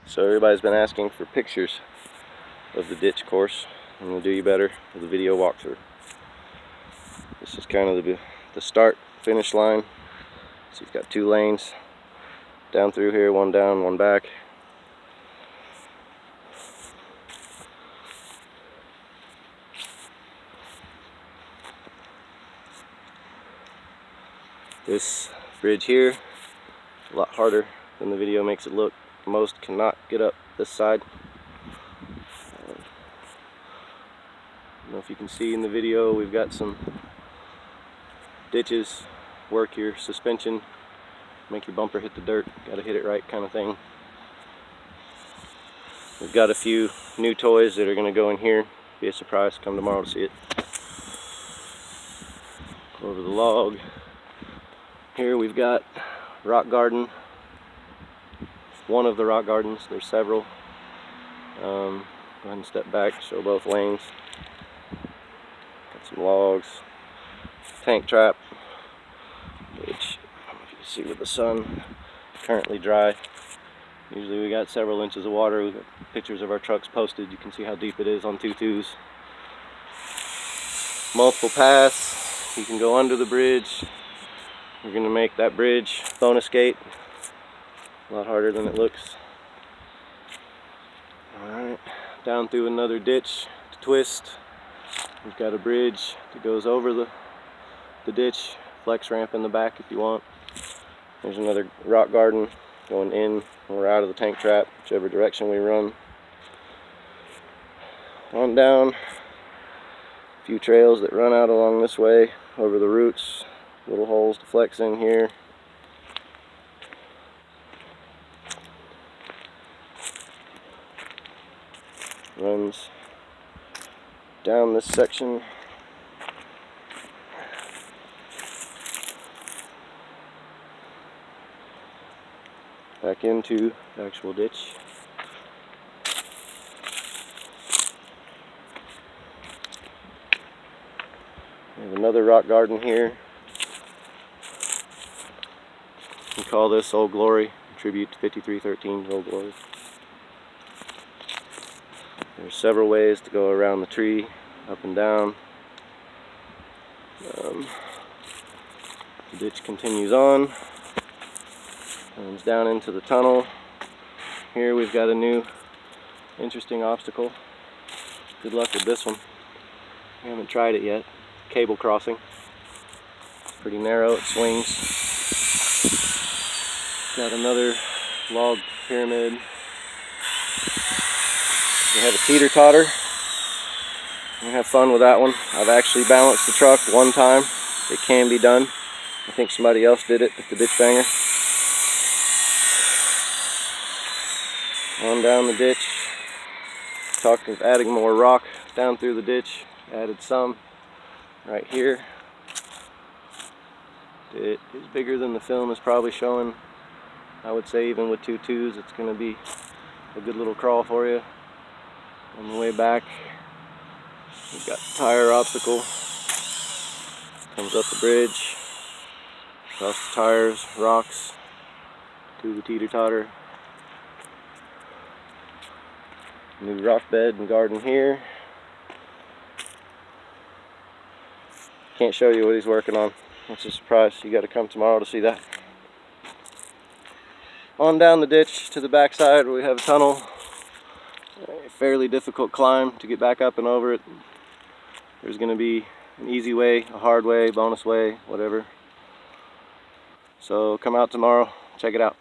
So everybody's been asking for pictures of the ditch course. I'm going to do you better with a video walkthrough. This is kind of the start finish line. So you've got two lanes down through here, one down, one back. This bridge here, a lot harder than the video makes it look. Most cannot get up this side. I don't know if you can see in the video, we've got some ditches, work your suspension, make your bumper hit the dirt, gotta hit it right kind of thing. We've got a few new toys that are gonna go in here. Be a surprise, come tomorrow to see it. Go over the log. Here we've got rock garden. One of the rock gardens, there's several. Go ahead and step back, show both lanes. Got some logs, tank trap, which I don't know if you can see with the sun, currently dry. Usually we got several inches of water. We've got pictures of our trucks posted. You can see how deep it is on 2.2s. Multiple paths. You can go under the bridge. We're going to make that bridge bonus gate. A lot harder than it looks. Alright, down through another ditch to twist. We've got a bridge that goes over the ditch, flex ramp in the back if you want. There's another rock garden going in or out of the tank trap, whichever direction we run. On down, a few trails that run out along this way, over the roots, little holes to flex in here. Runs down this section. Back into the actual ditch. We have another rock garden here. We call this Old Glory, tribute to 5313's Old Glory. There's several ways to go around the tree, up and down. The ditch continues on, comes down into the tunnel. Here we've got a new interesting obstacle. Good luck with this one. I haven't tried it yet. Cable crossing. It's pretty narrow, it swings. Got another log pyramid. We have a teeter-totter. We'll have fun with that one. I've actually balanced the truck one time. It can be done. I think somebody else did it with the ditch banger. On down the ditch. Talked of adding more rock down through the ditch. Added some right here. It is bigger than the film is probably showing. I would say even with 2.2s, it's going to be a good little crawl for you. On the way back, we've got the tire obstacle. Comes up the bridge, across the tires, rocks, to the teeter-totter. New rock bed and garden here. Can't show you what he's working on. It's a surprise. You got to come tomorrow to see that. On down the ditch to the backside where we have a tunnel. A fairly difficult climb to get back up and over it. There's going to be an easy way, a hard way, bonus way, whatever. So come out tomorrow, check it out.